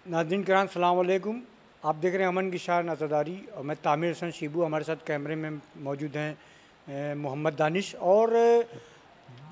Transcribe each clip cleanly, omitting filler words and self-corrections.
नाज़रीन किराम सलाम अलैकुम। आप देख रहे हैं अमन की शाह नज़रदारी और मैं तामिर हसन शिबू। हमारे साथ कैमरे में मौजूद हैं मोहम्मद दानिश और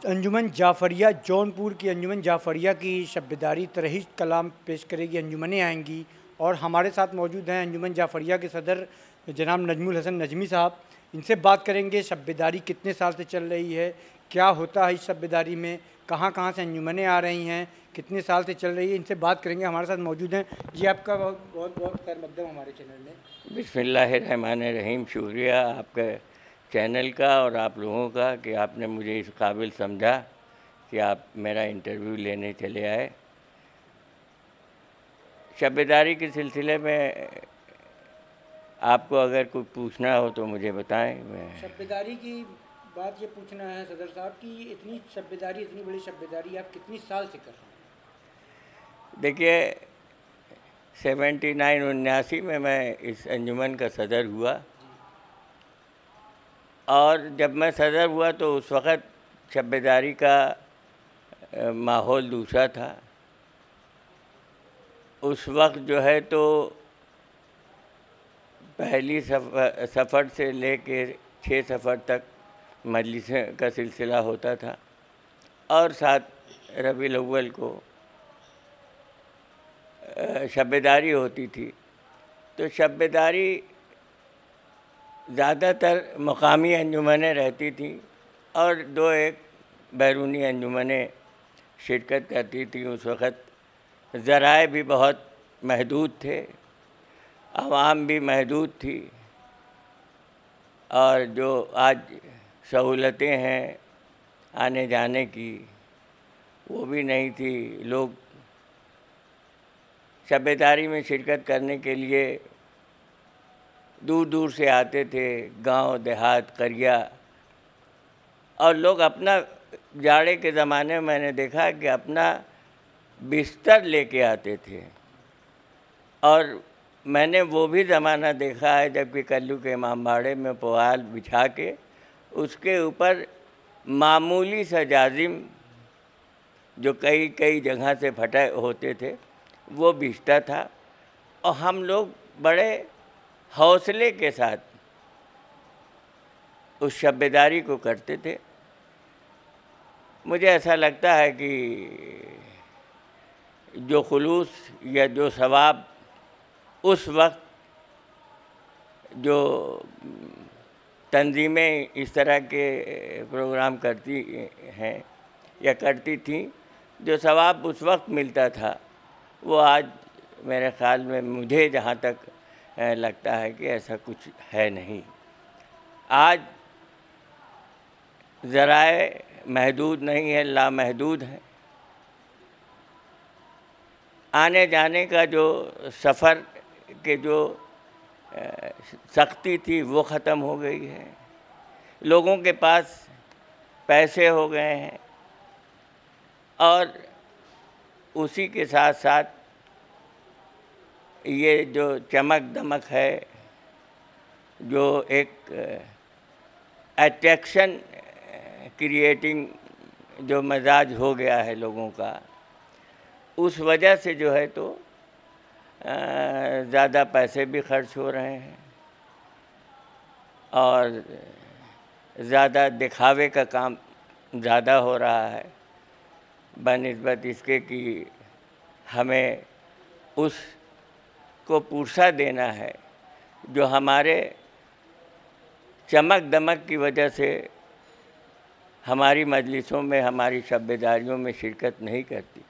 अंजुमन जाफ़रिया जौनपुर की अंजुमन जाफ़रिया की शब्बेदारी तरहीश कलाम पेश करेगी। अंजुमनें आएंगी और हमारे साथ मौजूद हैं अंजुमन जाफ़रिया के सदर जनाब नजमुल हसन नजमी साहब। इनसे बात करेंगे शब्बेदारी कितने साल से चल रही है, क्या होता है इस शब्बेदारी में, कहाँ कहाँ से अंजुमनें आ रही हैं, कितने साल से चल रही है, इनसे बात करेंगे। हमारे साथ मौजूद हैं जी। आपका बहुत बहुत बहुत खैर मकदम हमारे चैनल में। बिस्मिल्लाहिर्रहमानिर्रहीम। शुक्रिया आपके चैनल का और आप लोगों का कि आपने मुझे इस काबिल समझा कि आप मेरा इंटरव्यू लेने चले आए। शब्बेदारी के सिलसिले में आपको अगर कुछ पूछना हो तो मुझे बताएं। मैं शब्बेदारी की बात ये पूछना है सदर साहब कि इतनी शब्बेदारी, इतनी बड़ी शब्बेदारी आप कितनी साल से कर रहे हैं? देखिए 79-79 में मैं इस अंजुमन का सदर हुआ और जब मैं सदर हुआ तो उस वक़्त शब्बेदारी का माहौल दूसरा था। उस वक्त जो है तो पहली सफ़र से लेके 6 सफ़र तक मजलिस का सिलसिला होता था और 7 रबीउल अव्वल को शब्बेदारी होती थी। तो शब्बेदारी ज़्यादातर मकामी अंजुमनें रहती थी और 2-1 बैरूनी अंजुमनें शिरकत करती थी। उस वक़्त ज़राए भी बहुत महदूद थे, आवाम भी महदूद थी और जो आज सहूलतें हैं आने जाने की वो भी नहीं थी। लोग शब्बेदारी में शिरकत करने के लिए दूर दूर से आते थे, गांव देहात करिया, और लोग अपना जाड़े के ज़माने में मैंने देखा कि अपना बिस्तर लेके आते थे। और मैंने वो भी ज़माना देखा है जबकि कल्लू के इमामबाड़े में पुआल बिछा के उसके ऊपर मामूली सा जाजिम जो कई कई जगह से फटे होते थे वो बिछता था और हम लोग बड़े हौसले के साथ उस शब्बेदारी को करते थे। मुझे ऐसा लगता है कि जो खुलूस या जो सवाब उस वक्त जो तंजीमें इस तरह के प्रोग्राम करती हैं या करती थी, जो सवाब उस वक्त मिलता था वो आज मेरे ख़्याल में मुझे जहाँ तक लगता है कि ऐसा कुछ है नहीं। आज ज़राए महदूद नहीं है, लामहदूद है। आने जाने का जो सफ़र के जो सख्ती थी वो ख़त्म हो गई है। लोगों के पास पैसे हो गए हैं और उसी के साथ साथ ये जो चमक दमक है, जो एक अट्रैक्शन क्रिएटिंग जो मिजाज हो गया है लोगों का, उस वजह से जो है तो ज़्यादा पैसे भी खर्च हो रहे हैं और ज़्यादा दिखावे का काम ज़्यादा हो रहा है बनिस्बत इसके कि हमें उस को पुरसा देना है जो हमारे चमक दमक की वजह से हमारी मजलिसों में, हमारी शब्बेदारियों में शिरकत नहीं करती,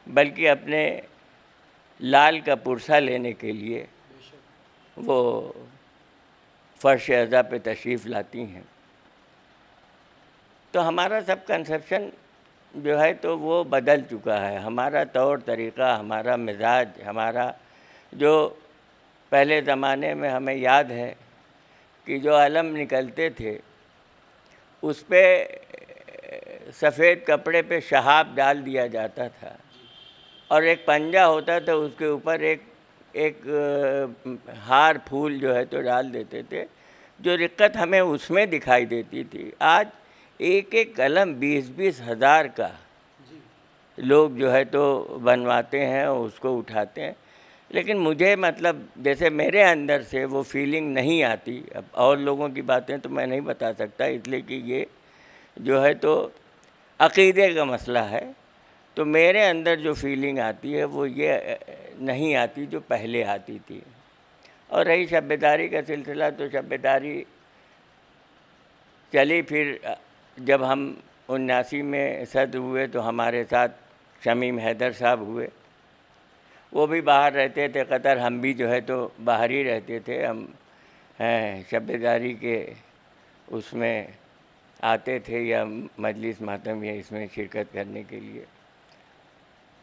बल्कि अपने लाल का पुरसा लेने के लिए वो फ़र्श अज़ा पे तशरीफ़ लाती हैं। तो हमारा सब कंसेप्शन जो है तो वो बदल चुका है। हमारा तौर तरीक़ा, हमारा मिजाज, हमारा जो पहले ज़माने में हमें याद है कि जो अलम निकलते थे उस पे सफ़ेद कपड़े पे शहाब डाल दिया जाता था और एक पंजा होता था, उसके ऊपर एक हार फूल जो है तो डाल देते थे, जो रिक्कत हमें उसमें दिखाई देती थी। आज एक एक कलम 20-20 हज़ार का लोग जो है तो बनवाते हैं और उसको उठाते हैं। लेकिन मुझे मतलब जैसे मेरे अंदर से वो फीलिंग नहीं आती। अब और लोगों की बातें तो मैं नहीं बता सकता, इसलिए कि ये जो है तो अक़ीदे का मसला है। तो मेरे अंदर जो फीलिंग आती है वो ये नहीं आती जो पहले आती थी। और रही शब्बेदारी का सिलसिला, तो शब्बेदारी चली। फिर जब हम 79 में सद हुए तो हमारे साथ शमीम हैदर साहब हुए। वो भी बाहर रहते थे कतर, हम भी जो है तो बाहर ही रहते थे। हम शब्बेदारी के उसमें आते थे या मजलिस मातम या इसमें शिरकत करने के लिए।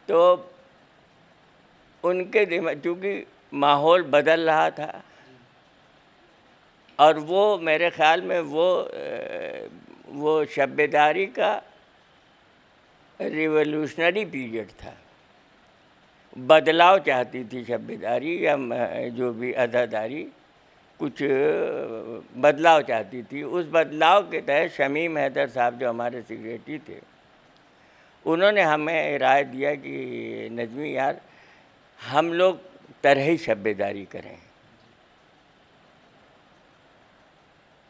तो उनके दिमाग, चूँकि माहौल बदल रहा था और वो मेरे ख़्याल में वो शब्बेदारी का रिवॉल्यूशनरी पीरियड था। बदलाव चाहती थी शब्बेदारी या जो भी अज़ादारी, कुछ बदलाव चाहती थी। उस बदलाव के तहत शमीम हैदर साहब जो हमारे सेक्रेटरी थे, उन्होंने हमें राय दिया कि नज़मी यार, हम लोग तरह शब्बेदारी करें।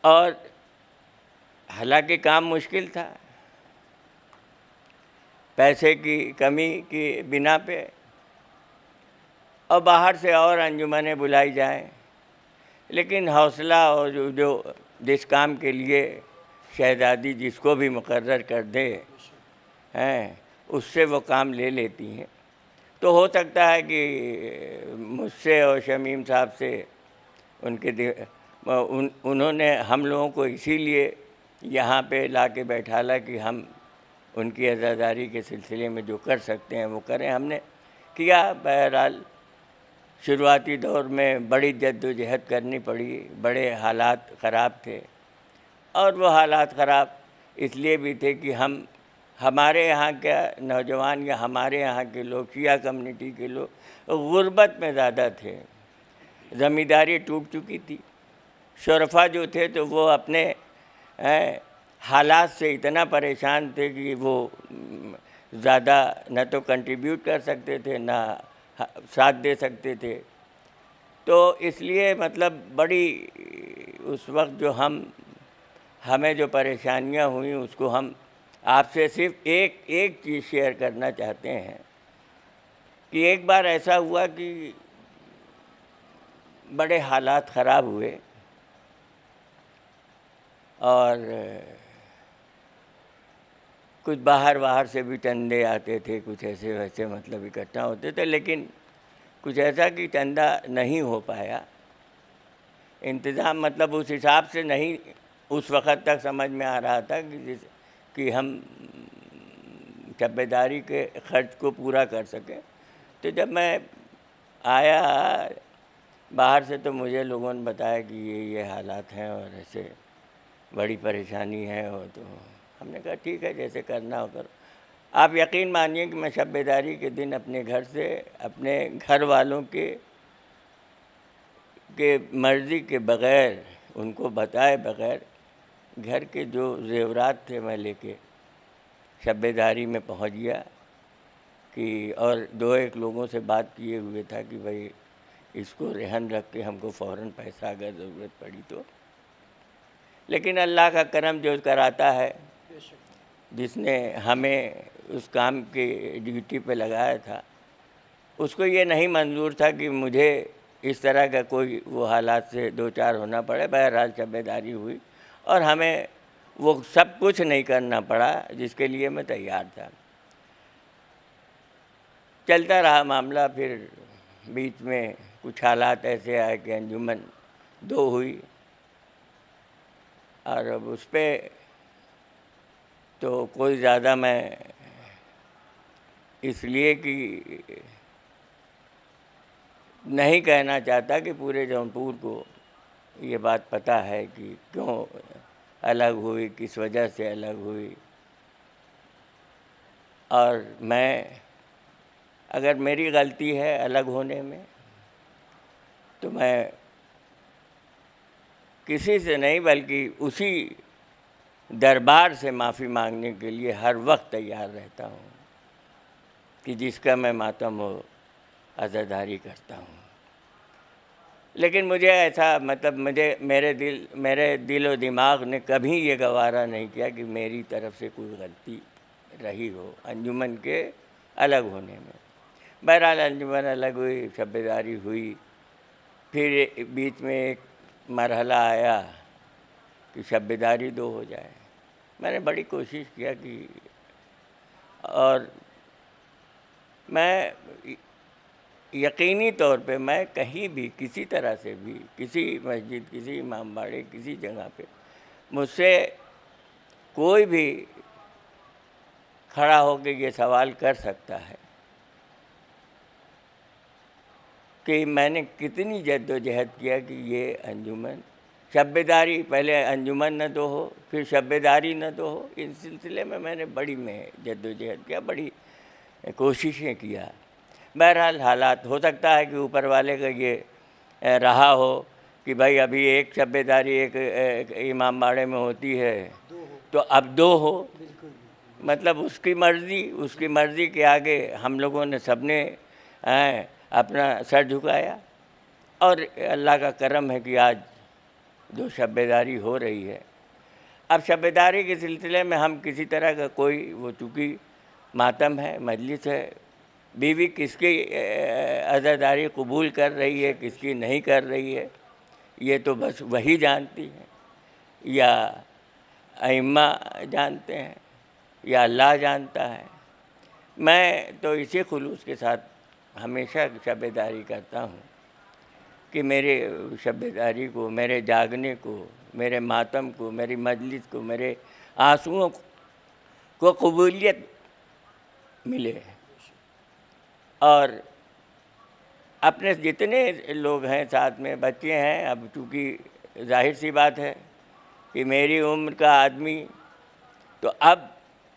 और हालांकि काम मुश्किल था, पैसे की कमी की बिना पे, और बाहर से और अंजुमनें बुलाई जाएं, लेकिन हौसला और जो जिस काम के लिए शहज़ादी जिसको भी मुकर्रर कर दे हैं, उससे वो काम ले लेती हैं। तो हो सकता है कि मुझसे और शमीम साहब से उन्होंने हम लोगों को इसीलिए यहाँ पे ला के बैठाला कि हम उनकी अज़ादारी के सिलसिले में जो कर सकते हैं वो करें। हमने किया। बहरहाल शुरुआती दौर में बड़ी जद्दोजहद करनी पड़ी, बड़े हालात ख़राब थे। और वो हालात ख़राब इसलिए भी थे कि हमारे यहाँ के नौजवान या हमारे यहाँ के लोग, शिया कम्युनिटी के लोग गुर्बत में ज़्यादा थे। ज़मींदारी टूट चुकी थी। शरफा जो थे तो वो अपने हालात से इतना परेशान थे कि वो ज़्यादा न तो कंट्रीब्यूट कर सकते थे, ना साथ दे सकते थे। तो इसलिए मतलब बड़ी उस वक्त जो हमें जो परेशानियां हुई, उसको हम आपसे सिर्फ एक चीज़ शेयर करना चाहते हैं कि एक बार ऐसा हुआ कि बड़े हालात ख़राब हुए और कुछ बाहर से भी चंदे आते थे, कुछ ऐसे वैसे मतलब इकट्ठा होते थे, लेकिन कुछ ऐसा कि चंदा नहीं हो पाया। इंतज़ाम मतलब उस हिसाब से नहीं उस वक़्त तक समझ में आ रहा था कि हम शब्बेदारी के ख़र्च को पूरा कर सकें। तो जब मैं आया बाहर से तो मुझे लोगों ने बताया कि ये हालात हैं और ऐसे बड़ी परेशानी है। और तो हमने कहा ठीक है, जैसे करना हो करो। आप यकीन मानिए कि मैं शब्बेदारी के दिन अपने घर से, अपने घर वालों के मर्ज़ी के बग़ैर, उनको बताए बग़ैर, घर के जो ज़ेवरात थे मैं लेके शब्बेदारी में पहुंच गया कि, और 2-1 लोगों से बात किए हुए था कि भाई इसको रहन रख के हमको फ़ौरन पैसा अगर ज़रूरत पड़ी तो। लेकिन अल्लाह का करम जो कराता है, जिसने हमें उस काम के ड्यूटी पे लगाया था, उसको ये नहीं मंजूर था कि मुझे इस तरह का कोई वो हालात से 2-4 होना पड़े। बहरहाल शब्बेदारी हुई और हमें वो सब कुछ नहीं करना पड़ा जिसके लिए मैं तैयार था। चलता रहा मामला। फिर बीच में कुछ हालात ऐसे आए कि अंजुमन 2 हुई और अब उस पर तो कोई ज़्यादा मैं इसलिए कि नहीं कहना चाहता कि पूरे जौनपुर को ये बात पता है कि क्यों अलग हुई, किस वजह से अलग हुई। और मैं, अगर मेरी गलती है अलग होने में, तो मैं किसी से नहीं बल्कि उसी दरबार से माफ़ी मांगने के लिए हर वक्त तैयार रहता हूँ कि जिसका मैं मातम हो अज़ादारी करता हूँ। लेकिन मुझे ऐसा मतलब मेरे दिल और दिमाग ने कभी ये गवारा नहीं किया कि मेरी तरफ से कोई गलती रही हो अंजुमन के अलग होने में। बहरहाल अंजुमन अलग हुई, शब्बेदारी हुई, फिर बीच में एक मरहला आया कि शब्बेदारी 2 हो जाए। मैंने बड़ी कोशिश किया कि, और मैं यकीनी तौर पे मैं कहीं भी किसी तरह से भी किसी मस्जिद, किसी इमाम बाड़े, किसी जगह पे मुझसे कोई भी खड़ा होकर ये सवाल कर सकता है कि मैंने कितनी जद्दोजहद किया कि ये अंजुमन शब्बेदारी, पहले अंजुमन न 2 हो, फिर शब्बेदारी न 2 हो। इस सिलसिले में मैंने बड़ी जद्दोजहद किया, बड़ी कोशिशें किया। बहरहाल हालात, हो सकता है कि ऊपर वाले का ये रहा हो कि भाई अभी एक शब्बेदारी एक इमाम बाड़े में होती है तो अब 2 हो। मतलब उसकी मर्ज़ी के आगे हम लोगों ने सबने अपना सर झुकाया, और अल्लाह का करम है कि आज 2 शब्बेदारी हो रही है। अब शब्बेदारी के सिलसिले में हम किसी तरह का कोई, वो चूँकि मातम है, मजलिस है, बीवी किसकी अज़ादारी कबूल कर रही है, किसकी नहीं कर रही है, ये तो बस वही जानती है, या अइम्मा जानते हैं, या अल्लाह जानता है। मैं तो इसी खुलूस के साथ हमेशा शब्बेदारी करता हूँ कि मेरे शब्बेदारी को, मेरे जागने को, मेरे मातम को, मेरी मजलिस को, मेरे आंसुओं को कबूलियत मिले। और अपने जितने लोग हैं साथ में, बच्चे हैं, अब चूँकि जाहिर सी बात है कि मेरी उम्र का आदमी, तो अब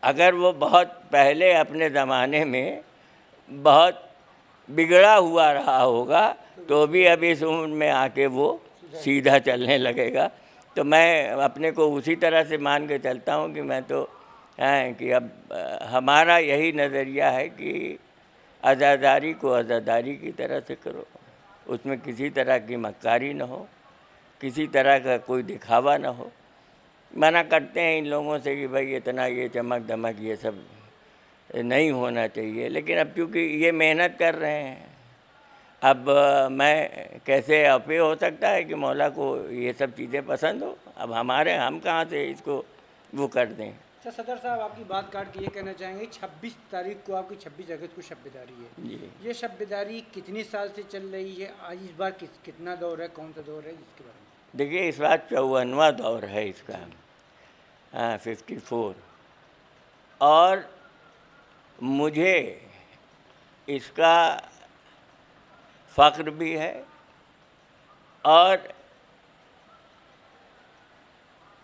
अगर वो बहुत पहले अपने ज़माने में बहुत बिगड़ा हुआ रहा होगा तो भी अब इस उम्र में आके वो सीधा चलने लगेगा। तो मैं अपने को उसी तरह से मान के चलता हूँ कि मैं तो कि अब हमारा यही नज़रिया है कि अज़ादारी को अज़ादारी की तरह से करो, उसमें किसी तरह की मक्कारी न हो, किसी तरह का कोई दिखावा न हो। मना करते हैं इन लोगों से कि भाई इतना ये चमक दमक ये सब नहीं होना चाहिए, लेकिन अब क्योंकि ये मेहनत कर रहे हैं, अब मैं कैसे, अब ये हो सकता है कि मौला को ये सब चीज़ें पसंद हो, अब हम कहाँ से इसको वो कर दें। अच्छा सदर साहब, आपकी बात काट के ये कहना चाहेंगे 26 तारीख को आपकी 26 अगस्त को शब्बेदारी है जी। ये शब्बेदारी कितने साल से चल रही है? आज इस बार कितना दौर है, कौन सा दौर है, इसके बारे में? देखिए, इस बार 54वां दौर है इसका, 54, और मुझे इसका फ़ख्र भी है और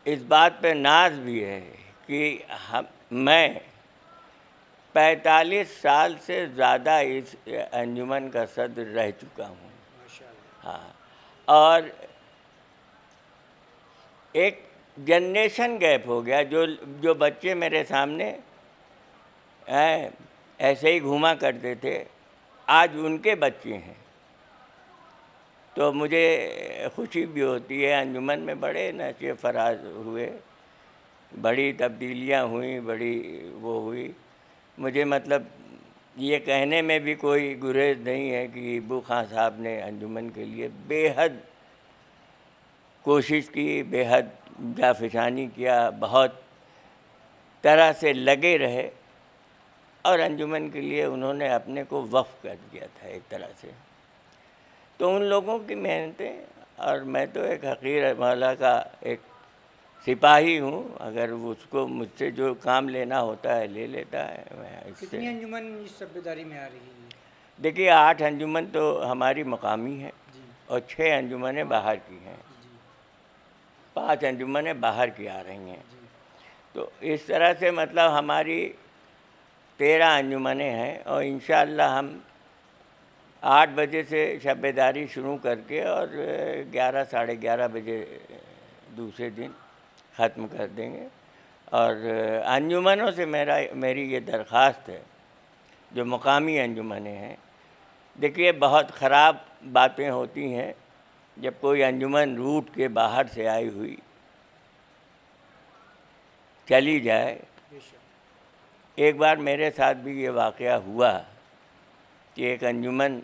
इस बात पे नाज भी है कि मैं 45 साल से ज़्यादा इस अंजुमन का सदर रह चुका हूँ। हाँ, और एक जनरेशन गैप हो गया। जो बच्चे मेरे सामने ऐसे ही घूमा करते थे, आज उनके बच्चे हैं, तो मुझे खुशी भी होती है। अंजुमन में बड़े नशे फराज हुए, बड़ी तब्दीलियाँ हुई, बड़ी वो हुई। मुझे मतलब ये कहने में भी कोई गुरेज नहीं है कि इब्बू खां साहब ने अंजुमन के लिए बेहद कोशिश की, बेहद जाफिशानी किया, बहुत तरह से लगे रहे, और अंजुमन के लिए उन्होंने अपने को वक्फ कर दिया था एक तरह से। तो उन लोगों की मेहनतें, और मैं तो एक हकीर मौला का एक सिपाही हूँ, अगर उसको मुझसे जो काम लेना होता है ले लेता है। मैं कितनी अंजुमन इस शब्बेदारी में आ रही है? देखिए, 8 अंजुमन तो हमारी मकामी है और 6 अंजुमनें बाहर की हैं, 5 अंजुमनें बाहर की आ रही हैं। तो इस तरह से मतलब हमारी 13 अंजुमनें हैं, और इंशाअल्लाह हम 8 बजे से शब्बेदारी शुरू करके और 11 साढ़े 11 बजे दूसरे दिन ख़त्म कर देंगे। और अंजुमनों से मेरी ये दरख्वास्त है, जो मकामी अंजुमनें हैं, देखिए, बहुत ख़राब बातें होती हैं जब कोई अंजुमन रूट के बाहर से आई हुई चली जाए। एक बार मेरे साथ भी ये वाक़या हुआ कि एक अंजुमन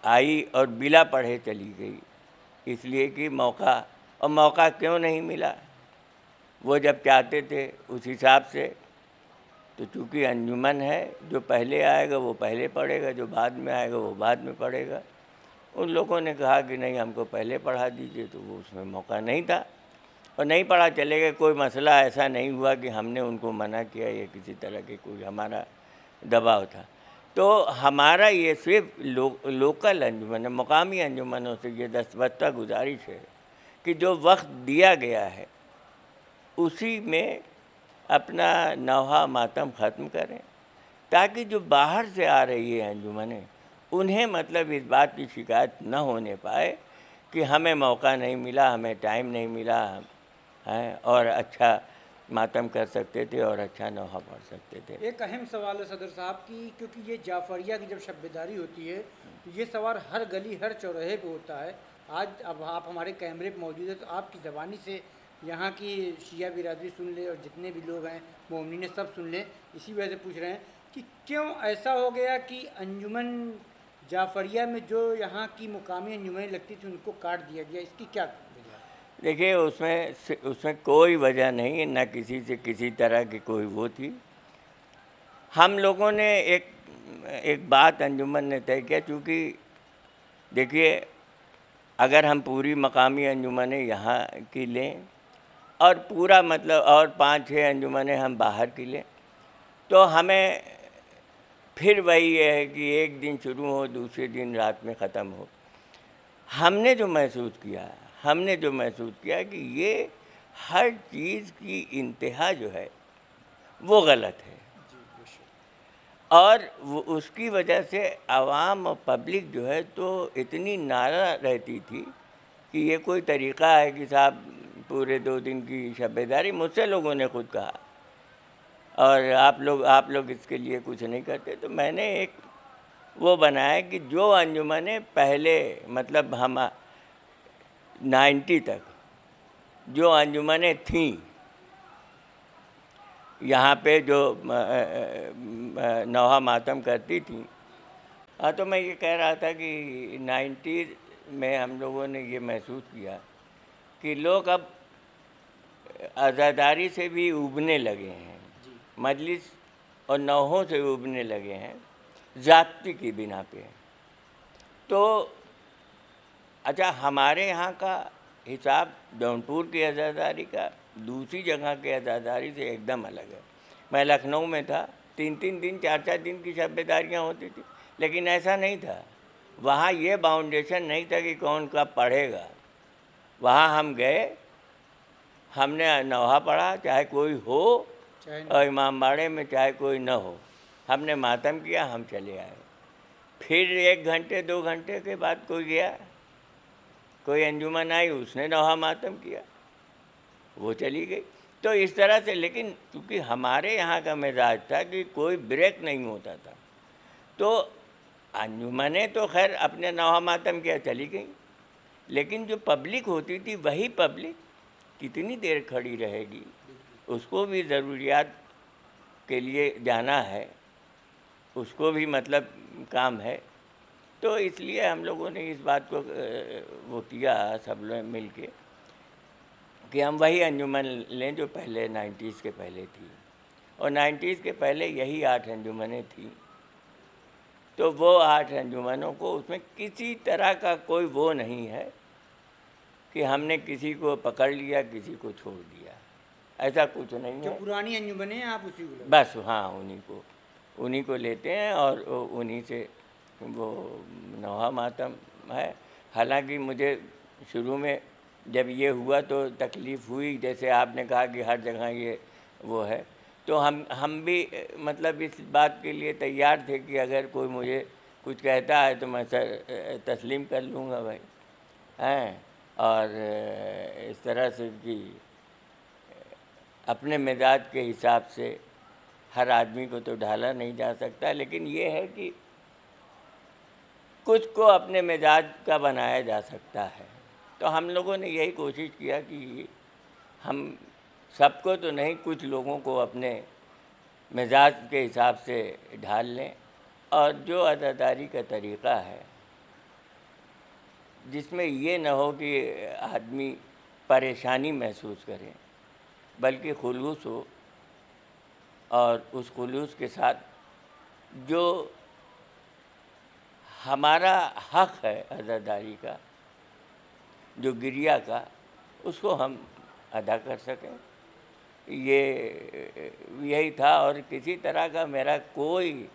आई और बिला पढ़े चली गई, इसलिए कि मौका क्यों नहीं मिला। वो जब चाहते थे उस हिसाब से, तो चूँकि अंजुमन है, जो पहले आएगा वो पहले पढ़ेगा, जो बाद में आएगा वो बाद में पढ़ेगा। उन लोगों ने कहा कि नहीं, हमको पहले पढ़ा दीजिए, तो वो उसमें मौका नहीं था और नहीं पढ़ा, चले गए। कोई मसला ऐसा नहीं हुआ कि हमने उनको मना किया या किसी तरह के कोई हमारा दबाव था। तो हमारा ये सिर्फ लोकल अंजुमन है, मुकामी अंजुमनों से ये दस्तबत्ता गुजारिश है कि जो वक्त दिया गया है उसी में अपना नौहा मातम ख़त्म करें, ताकि जो बाहर से आ रही है अंजुमनें, उन्हें मतलब इस बात की शिकायत न होने पाए कि हमें मौका नहीं मिला, हमें टाइम नहीं मिला है, और अच्छा मातम कर सकते थे और अच्छा नौहा पढ़ सकते थे। एक अहम सवाल है सदर साहब की, क्योंकि ये जाफरिया की जब शब्बेदारी होती है तो ये सवाल हर गली हर चौराहे पे होता है। आज अब आप हमारे कैमरे पे मौजूद है, तो आपकी ज़बानी से यहाँ की शिया बिरादरी सुन ले और जितने भी लोग हैं मोमिनीन ने सब सुन लें। इसी वजह से पूछ रहे हैं कि क्यों ऐसा हो गया कि अंजुमन जाफरिया में जो यहाँ की मुकामी अंजुमनें लगती थी उनको काट दिया गया, इसकी क्या वजह है? देखिए, उसमें कोई वजह नहीं है, न किसी से किसी तरह की कोई वो थी। हम लोगों ने एक बात अंजुमन ने तय किया, चूँकि देखिए, अगर हम पूरी मकामी अंजुमनें यहाँ की लें और पूरा मतलब और 5-6 अंजुमनें हम बाहर की लें, तो हमें फिर वही है कि एक दिन शुरू हो, दूसरे दिन रात में ख़त्म हो। हमने जो महसूस किया कि ये हर चीज़ की इंतहा जो है वो गलत है, और वो उसकी वजह से आवाम और पब्लिक जो है तो इतनी नाराज़ रहती थी कि ये कोई तरीक़ा है कि साहब पूरे 2 दिन की शब्बेदारी, मुझसे लोगों ने खुद कहा, और आप लोग इसके लिए कुछ नहीं करते। तो मैंने एक वो बनाया कि जो अंजुमनें पहले मतलब हम 90 तक जो अंजुमनें थीं यहाँ पे जो नौहा मातम करती थीं, हाँ, तो मैं ये कह रहा था कि 90 में हम लोगों ने ये महसूस किया कि लोग अब अज़ादारी से भी उबने लगे हैं, मजलिस और नौहों से उबने लगे हैं ज़ाती की बिना पे। तो अच्छा, हमारे यहाँ का हिसाब जौनपुर की अज़ादारी का दूसरी जगह के अज़ादारी से एकदम अलग है। मैं लखनऊ में था, 3-3 दिन 4-4 दिन की शब्बेदारियाँ होती थी, लेकिन ऐसा नहीं था। वहाँ ये बाउंडेशन नहीं था कि कौन कब पढ़ेगा। वहाँ हम गए, हमने नौहा पढ़ा, चाहे कोई हो, और इमामबाड़े में चाहे कोई न हो, हमने मातम किया, हम चले आए। फिर 1 घंटे 2 घंटे के बाद कोई गया, कोई अंजुमन आई, उसने नौहा मातम किया, वो चली गई। तो इस तरह से, लेकिन क्योंकि हमारे यहाँ का मिजाज था कि कोई ब्रेक नहीं होता था, तो अंजुमनें तो खैर अपने नौहा मातम किया, चली गई, लेकिन जो पब्लिक होती थी वही पब्लिक कितनी देर खड़ी रहेगी, उसको भी ज़रूरियात के लिए जाना है, उसको भी मतलब काम है। तो इसलिए हम लोगों ने इस बात को वो किया सब लोग मिल के कि हम वही अंजुमन लें जो पहले 90s के पहले थी, और 90s के पहले यही 8 अंजुमनें थी। तो वो 8 अंजुमनों को, उसमें किसी तरह का कोई वो नहीं है कि हमने किसी को पकड़ लिया, किसी को छोड़ दिया, ऐसा कुछ नहीं है। जो पुरानी अंजुमनें आप उसी को बस, हाँ, उन्हीं को लेते हैं और उन्हीं से वो नौहा मातम है। हालांकि मुझे शुरू में जब ये हुआ तो तकलीफ़ हुई, जैसे आपने कहा कि हर जगह ये वो है, तो हम भी मतलब इस बात के लिए तैयार थे कि अगर कोई मुझे कुछ कहता है तो मैं तस्लीम कर लूँगा भाई, हैं। और इस तरह से कि अपने मिजाज के हिसाब से हर आदमी को तो ढाला नहीं जा सकता, लेकिन ये है कि कुछ को अपने मिजाज का बनाया जा सकता है। तो हम लोगों ने यही कोशिश किया कि हम सबको तो नहीं, कुछ लोगों को अपने मिजाज के हिसाब से ढाल लें, और जो अदादारी का तरीक़ा है जिसमें ये न हो कि आदमी परेशानी महसूस करे, बल्कि खुलूस हो, और उस खुलूस के साथ जो हमारा हक़ है अदादारी का, जो गिरिया का, उसको हम अदा कर सकें। ये यही था। और किसी तरह का मेरा कोई,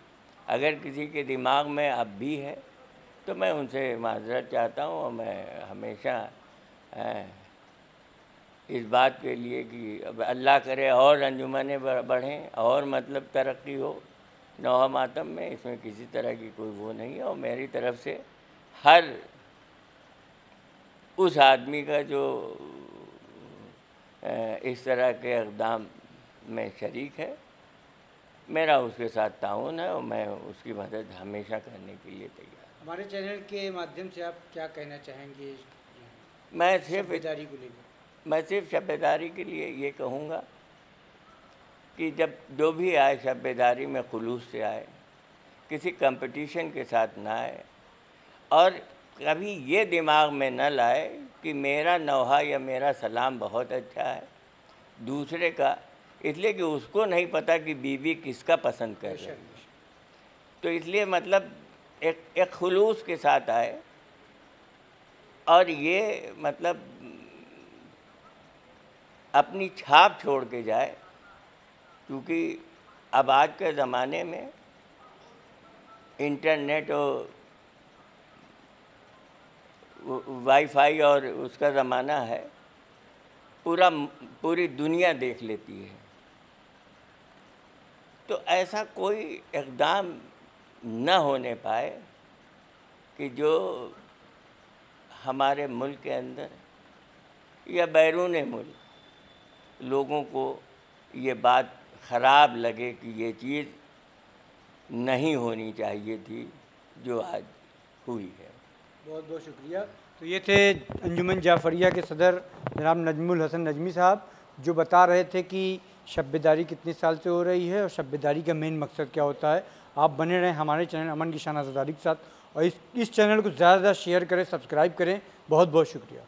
अगर किसी के दिमाग में अब भी है तो मैं उनसे माज़रत चाहता हूँ। और मैं हमेशा इस बात के लिए कि अब अल्लाह करे और अंजुमनें बढ़ें और मतलब तरक्की हो नौहा मातम में, इसमें किसी तरह की कोई वो नहीं है। और मेरी तरफ़ से हर उस आदमी का जो इस तरह के इक़दाम में शरीक है, मेरा उसके साथ ताउन है और मैं उसकी मदद हमेशा करने के लिए तैयार हूँ। हमारे चैनल के माध्यम से आप क्या कहना चाहेंगे? मैं सिर्फ शब्बेदारी को लेकर शब्बेदारी के लिए ये कहूँगा कि जब जो भी आए शब्बेदारी में खुलूस से आए, किसी कंपटीशन के साथ ना आए, और कभी ये दिमाग में न लाए कि मेरा नौहा या मेरा सलाम बहुत अच्छा है दूसरे का, इसलिए कि उसको नहीं पता कि बीवी किसका पसंद कर रही है। तो इसलिए मतलब एक खुलूस के साथ आए, और ये मतलब अपनी छाप छोड़ के जाए, क्योंकि अब आज के ज़माने में इंटरनेट और वाईफाई और उसका ज़माना है, पूरी दुनिया देख लेती है। तो ऐसा कोई इक़दाम न होने पाए कि जो हमारे मुल्क के अंदर या बैरून मुल्क लोगों को ये बात ख़राब लगे कि ये चीज़ नहीं होनी चाहिए थी जो आज हुई है। बहुत बहुत शुक्रिया। तो ये थे अंजुमन जाफ़रिया के सदर जनाब नजमुल हसन नजमी साहब, जो बता रहे थे कि शब्बेदारी कितने साल से हो रही है और शब्बेदारी का मेन मकसद क्या होता है। आप बने रहें हमारे चैनल अमन की शान आज़ादारी के साथ, और इस चैनल को ज़्यादा से ज़्यादा शेयर करें, सब्सक्राइब करें। बहुत बहुत शुक्रिया।